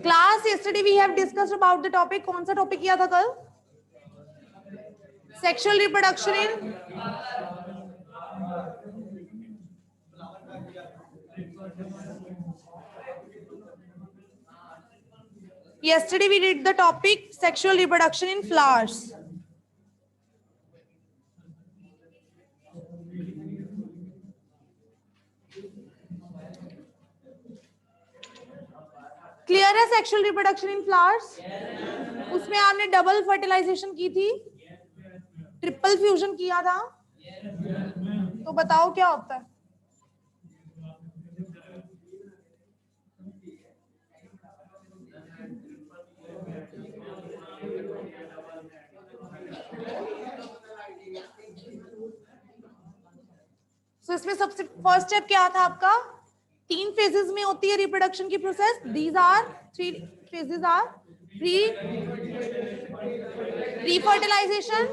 Class, yesterday we have discussed about the topic. कौन सा topic किया था कल? Sexual reproduction in yesterday we did the topic sexual reproduction in flowers. Clear है sexual reproduction in flowers? उसमें आपने double fertilisation की थी, ट्रिपल फ्यूजन किया था, तो बताओ क्या होता है? So, इसमें सबसे फर्स्ट स्टेप क्या था आपका? 3 फेजेस में होती है रिप्रोडक्शन की process. These are 3 phases are pre-fertilization.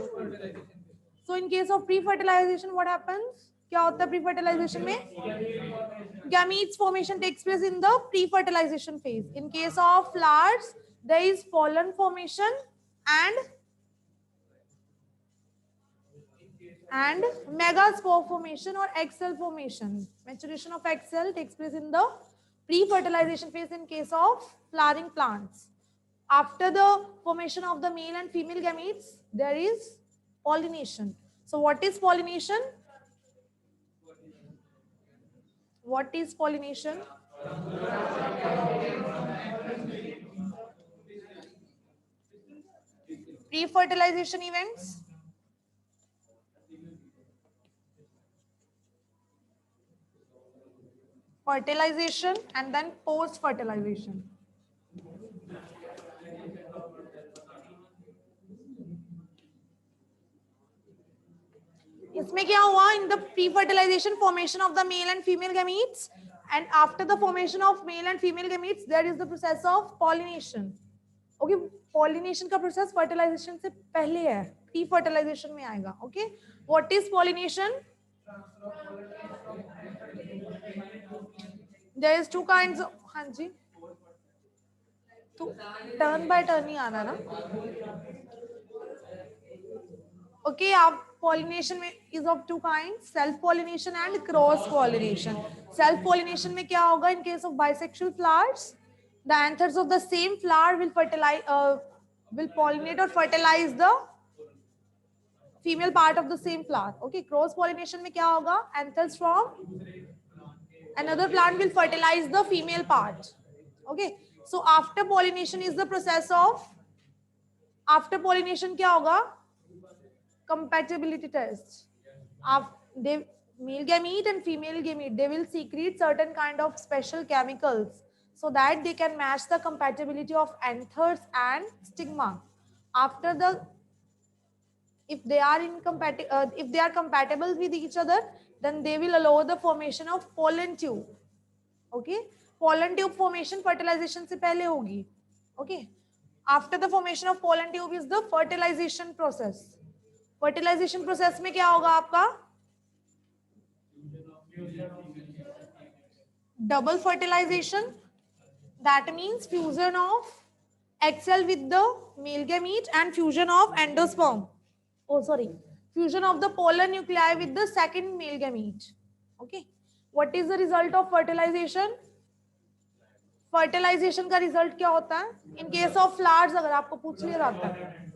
So in case of pre-fertilization, what happens? क्या होता है pre-fertilization में? Gametes formation takes place in the pre-fertilization phase. In case of flowers, there is pollen formation and megaspore formation or egg cell formation. Maturation of egg cell takes place in the pre-fertilization phase in case of flowering plants. After the formation of the male and female gametes, there is pollination. So what is pollination? What is pollination? Pre-fertilization events. Fertilization and then post-fertilization. इसमें क्या हुआ? In the pre-fertilization, formation of the male and female gametes, and after the formation of male and female gametes, there is the process of pollination. Okay, pollination का process fertilization से पहले है, pre-fertilization में आएगा. Okay, what is pollination? There is 2 kinds of. हाँ जी, तो turn by turn ही आना ना. Okay, आप pollination में is of 2 kinds, self pollination and cross pollination. Self pollination में क्या होगा? In case of bisexual flowers, the anthers of the same flower will pollinate or fertilize the female part of the same flower. Okay, cross pollination में क्या होगा? Anthers from another plant will fertilize the female part. Okay, so after pollination is the process of, after pollination क्या होगा? Compatibility test. They, male gamete and female gamete, they will secrete certain kind of special chemicals so that they can match the compatibility of anthers and stigma. After the, if they are compatible with each other, then they will allow the formation of pollen tube. Okay, pollen tube formation fertilization से पहले होगी. Okay, after the formation of pollen tube is the fertilization process. Fertilisation process में क्या होगा आपका? Double fertilisation, that means fusion of egg cell with the male gamete and fusion of endosperm. Oh, sorry, fusion of the pollen nuclei with the second male gamete. Okay, what is the result of fertilization? Fertilisation का result क्या होता है? इन case of flowers अगर आपको पूछ लिया जाता है,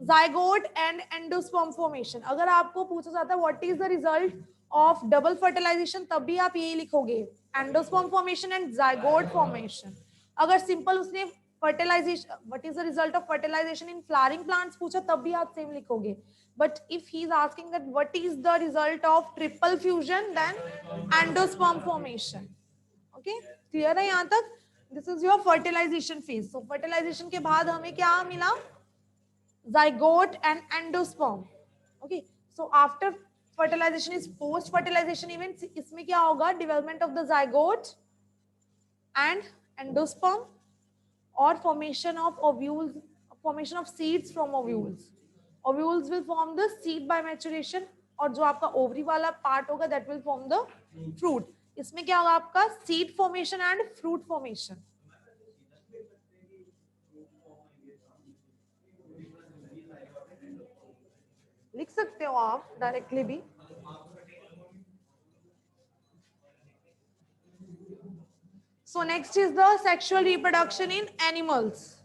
zygote and endosperm formation. अगर आपको पूछा जाता है what is the result of double fertilization, तब भी आप यही लिखोगे, endosperm formation and zygote formation. अगर सिंपल उसने fertilization, what is the result of fertilization in flowering plants पूछा, तब भी आप सेम लिखोगे. But if he is asking that what is the result of triple fusion, then endosperm formation. Okay, clear है यहाँ तक? This is your fertilization phase. So fertilization के बाद हमें क्या मिला? Zygote and endosperm. Okay, so after fertilization is post fertilization event. इसमें क्या होगा? Development of the zygote and endosperm or formation of ovules, formation of seeds from ovules. Ovules will form the seed by maturation, और जो आपका ovary वाला part होगा that will form the fruit. इसमें क्या होगा आपका seed formation and fruit formation. लिख सकते हो आप डायरेक्टली भी। So next is the sexual reproduction in animals.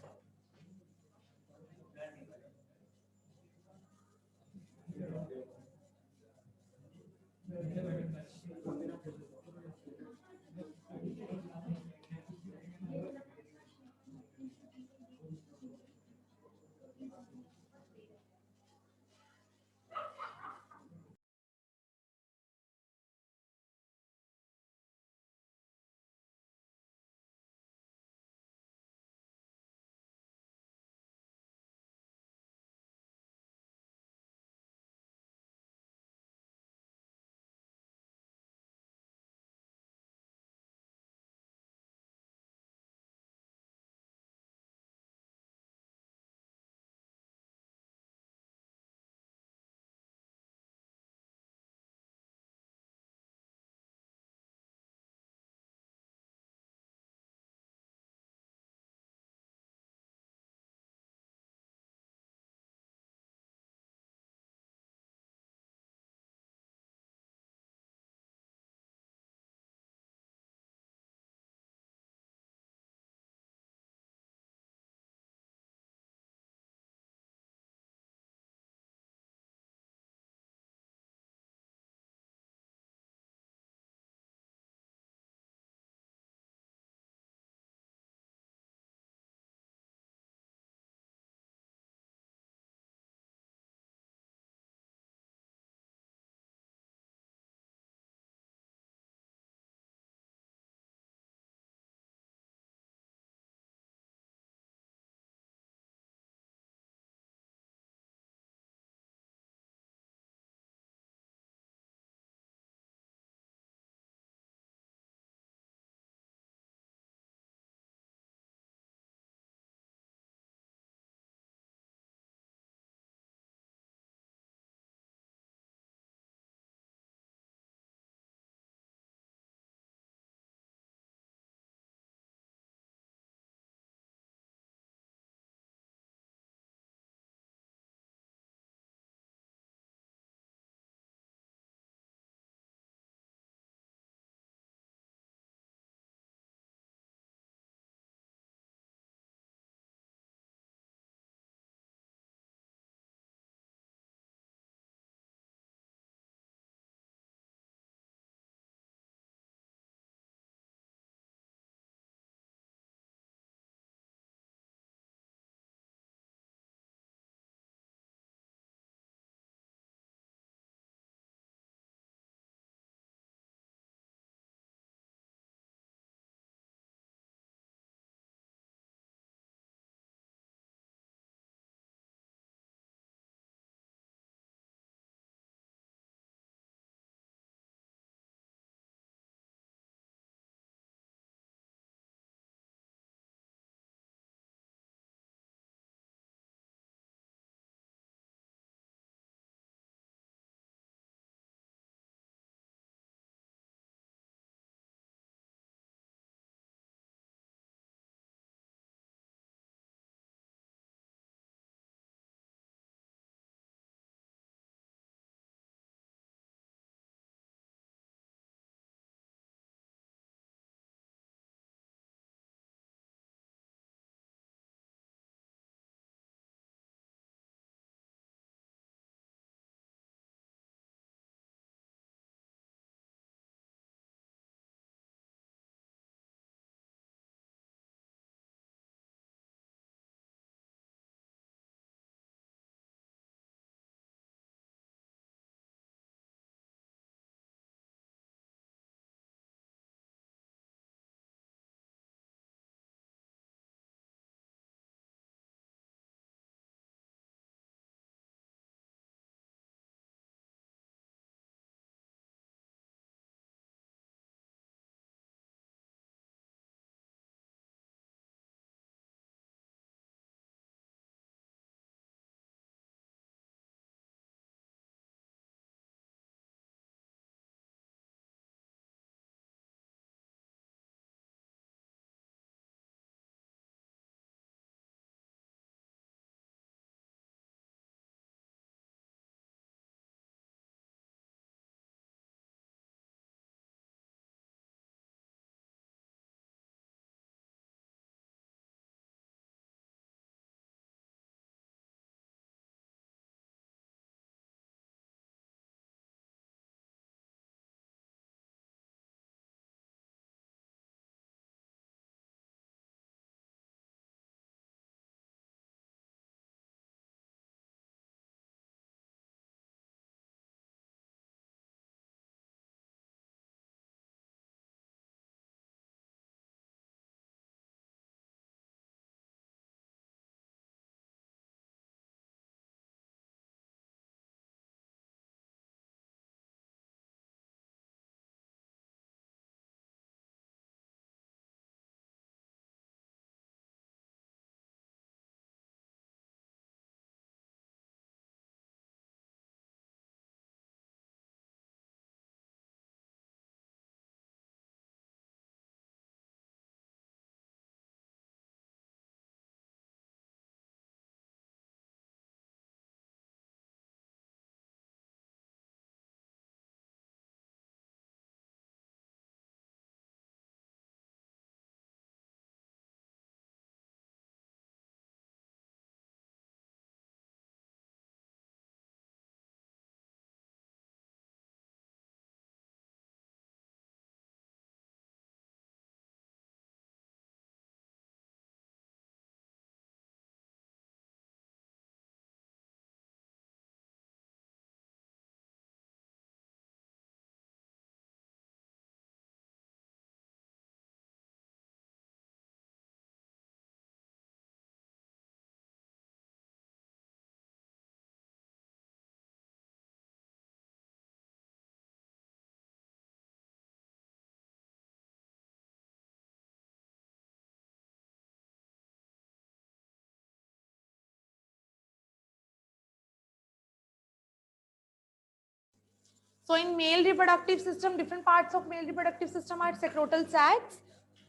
So in male reproductive system, different parts of male reproductive system are secretal sacs,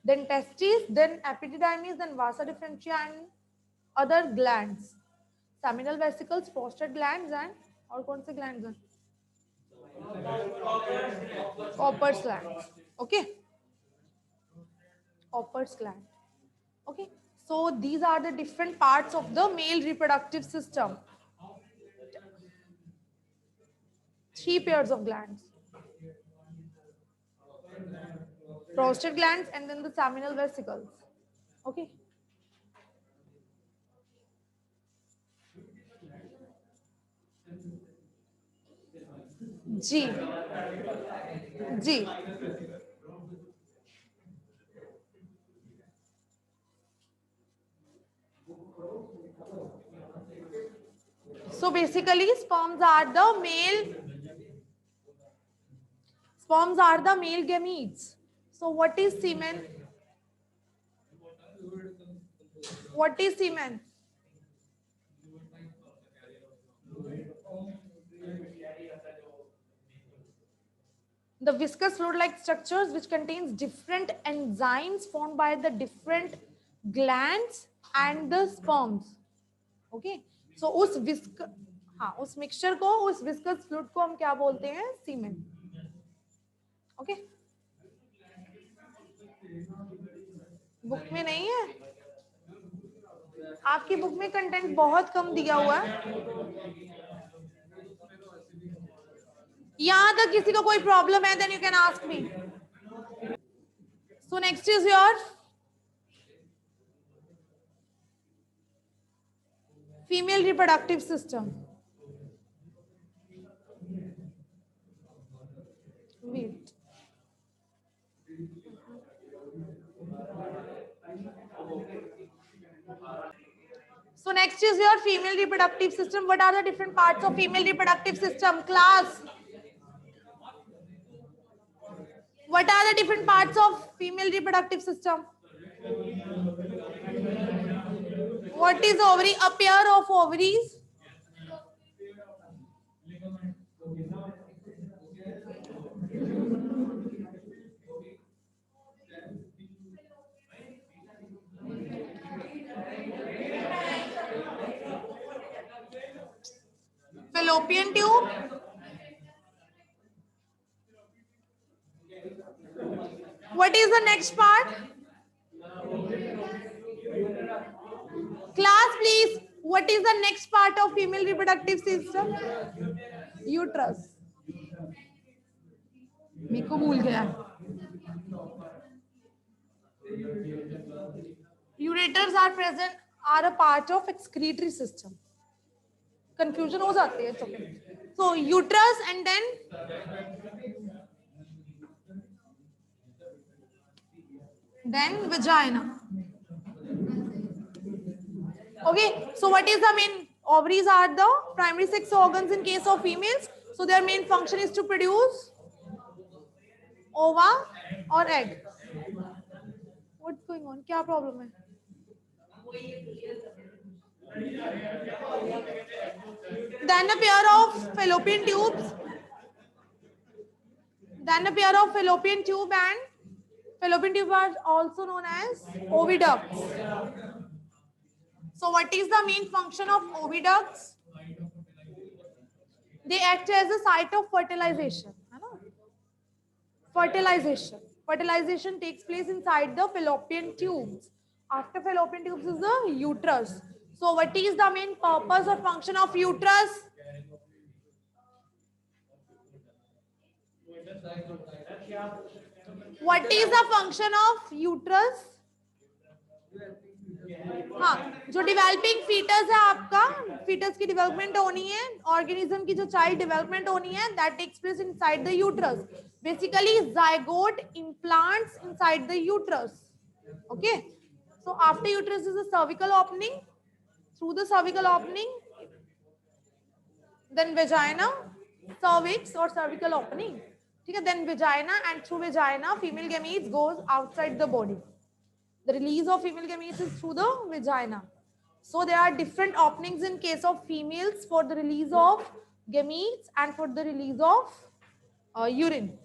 then testes, then epididymis, then vasa differentia and other glands. Seminal vesicles, prostate glands and और कौन से glands हैं? Opper's gland. Okay. Opper's gland. Okay. So these are the different parts of the male reproductive system. 3 pairs of glands. Prostate glands and then the seminal vesicles. Okay. G. G. So basically sperms are the male gametes. So what is semen? What is semen? The viscous fluid-like structures which contains different enzymes formed by the different glands and the sperms. Okay. So उस mixture को, उस viscous fluid को हम क्या बोलते हैं? Semen. Okay. Book में नहीं है? आपकी बुक में कंटेंट बहुत कम दिया हुआ है. यहाँ तक किसी को कोई प्रॉब्लम है, then you can ask me. So next is your female reproductive system. Wait. So next is your female reproductive system. What are the different parts of female reproductive system? Class. What are the different parts of female reproductive system? What is ovary? A pair of ovaries. Fallopian tube. What is the next part? Class, please. What is the next part of female reproductive system? Uterus. मेरे को भूल गया. Ureters are a part of excretory system. Confusion हो जाती है. It's okay. So uterus and then vagina. Okay, so what is the main? Ovaries are the primary sex organs in case of females. So their main function is to produce ova or egg. What's going on? क्या problem है? Then a pair of fallopian tubes. Then a pair of fallopian tube and fallopian tube are also known as oviducts. So what is the main function of oviducts? They act as a site of fertilization. Fertilization. Fertilization takes place inside the fallopian tubes. After fallopian tubes is the uterus. So what is the main purpose or function of uterus? What is the function of uterus? हाँ, जो developing foetus है आपका, foetus की development होनी है, organism की जो child development होनी है, that takes place inside the uterus. Basically zygote implants inside the uterus. Okay, so after uterus is a cervical opening. Through the cervical opening, then vagina, cervix or cervical opening. ठीक है, then vagina, and through vagina female gametes goes outside the body. The release of female gametes is through the vagina. So there are different openings in case of females for the release of gametes and for the release of urine.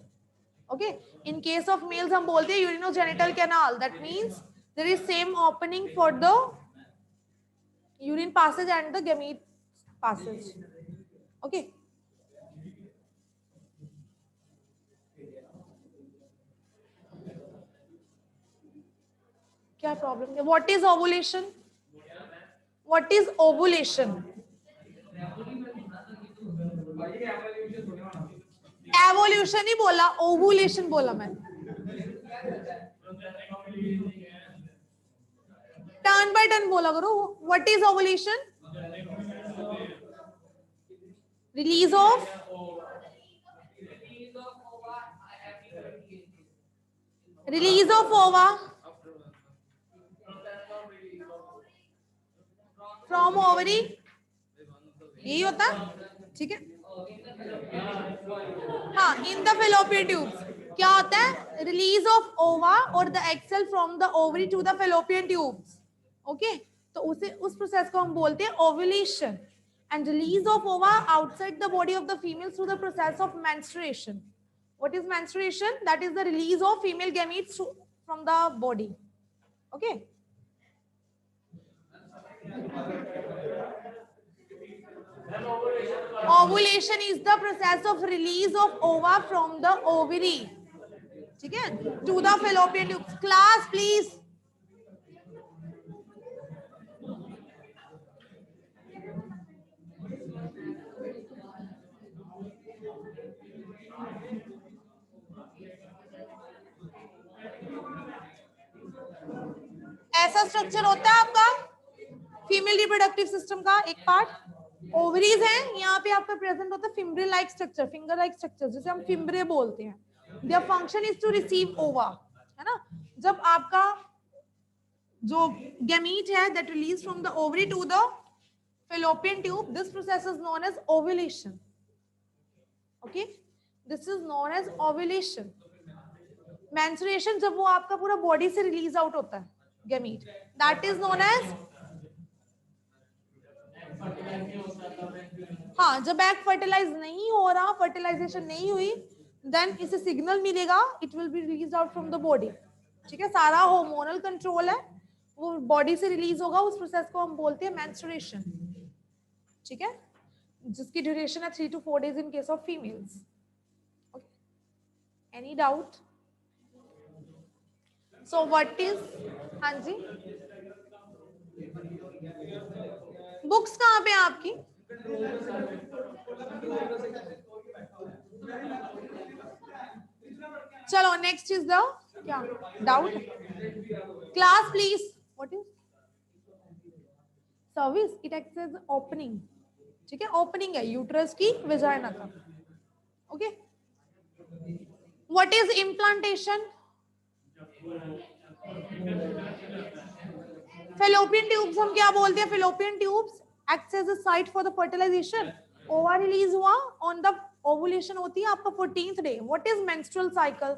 Okay, in case of males हम बोलते हैं urinogenital canal. That means there is same opening for the urine passage and the gamete passage. Okay. क्या problem है? What is ovulation? What is ovulation? Evolution ही बोला, ovulation बोला मैं. Turn by turn बोला करो. What is ovulation? Release of ova from ovary. यही होता है, ठीक है. हाँ, इन द फेलोपियन ट्यूब्स क्या होता है? रिलीज ऑफ ओवा और the egg cell from the ovary to the fallopian tubes. Okay, तो उसे उस प्रोसेस को हम बोलते हैं ovulation. And release of ova outside the body of the female through the process of menstruation. What is menstruation? That is the release of female gametes from the body. Okay, ovulation is the process of release of ova from the ovary, ठीक है, to the fallopian tubes. Class please. ऐसा structure होता है आपका female reproductive system का एक part. Ovaries हैं, यहाँ पे आपका प्रेजेंट होता है fimbriae like structure, finger like structure, जिसे हम फिम्ब्रे बोलते हैं. Their function is to receive ova, है ना. जब आपका जो गैमीट है that release from the ovary to the fallopian tube, this process is known as ovulation. Okay, this is known as ovulation. Menstruation जब वो आपका पूरा बॉडी से रिलीज आउट होता है gamete, that is known as. हाँ, जब एग फर्टिलाइज नहीं हो रहा, फर्टिलाइजेशन नहीं हुई, देन इसे सिग्नल मिलेगा, it will be release out from the body. ठीक है, सारा हार्मोनल कंट्रोल है, वो बॉडी से रिलीज होगा. उस प्रोसेस को हम बोलते हैं मेंस्ट्रुएशन. ठीक है, जिसकी ड्यूरेशन है 3 to 4 days in case of females. Any doubt? So what is, हाँ जी, बुक्स कहाँ पे आपकी? चलो नेक्स्ट इज द क्या doubt? Class please. What is cervix? It acts as opening. ठीक है, ओपनिंग है यूट्रस की वेजाइना का. Okay, what is implantation? Fallopian tubes हम क्या बोलते हैं? Fallopian tubes acts as a site for the fertilisation. Ova release हुआ, ऑन द ओवुलेशन होती है आपका 14th day. What is menstrual cycle?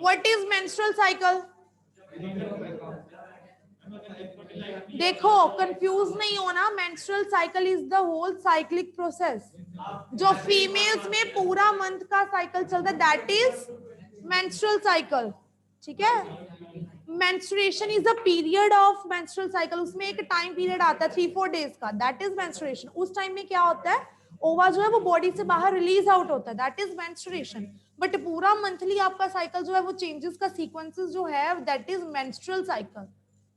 What is menstrual cycle? देखो, कंफ्यूज नहीं होना. Menstrual cycle is the whole cyclic process. जो females में पूरा मंथ का साइकिल चलता है, दैट इज मेंस्ट्रुअल साइकिल. ठीक है, menstruation is the period of menstrual cycle. उसमें एक टाइम पीरियड आता है 3-4 days का, दैट इज मेंस्ट्रुएशन. उस टाइम में क्या होता है? ओवा जो है वो बॉडी से बाहर रिलीज आउट होता है, दैट इज मेंस्ट्रुएशन. बट पूरा मंथली आपका साइकिल जो है वो चेंजेस का सीक्वेंसेस जो है, that is menstrual cycle.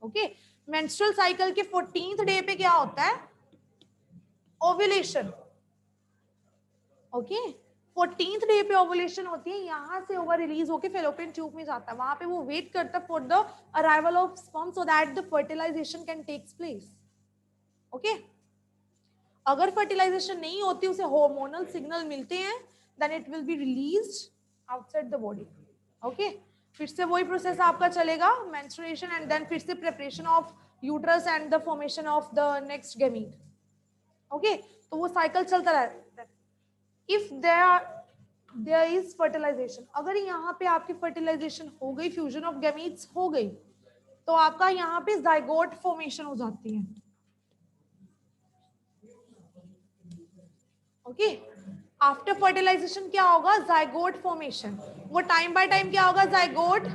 Okay, menstrual cycle के 14th डे पे क्या होता है? ओव्यूलेशन. ओके, 14th डे पे ओवुलेशन होती है. यहाँ से ओवर रिलीज होके फेलोपियन ट्यूब में जाता है. वहां पे वो वेट करता है for the arrival of sperm so that the fertilisation can takes place. Okay, अगर फर्टिलाइजेशन नहीं होती, उसे हार्मोनल सिग्नल मिलते हैं, then it will be released outside the body. Okay, फिर से वही प्रोसेस आपका चलेगा, मेंस्ट्रुएशन एंड देन फिर से preparation of uterus and the formation of the next gamete. Okay, तो वो साइकिल चलता रहता है. इफ there is fertilization, अगर यहाँ पे आपकी फर्टिलाइजेशन हो गई, फ्यूजन ऑफ गैमीट्स हो गई, तो आपका यहाँ पे जाइगोट फॉर्मेशन हो जाती है. ओके, आफ्टर फर्टिलाइजेशन क्या होगा, जाइगोट फॉर्मेशन, वो टाइम बाय टाइम क्या होगा, जाइगोट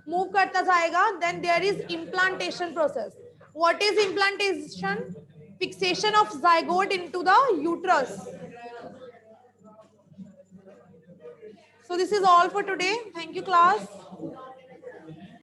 मूव करता जाएगा, then there is implantation process. What is implantation, fixation of zygote into the uterus. So this is all for today. Thank you, class.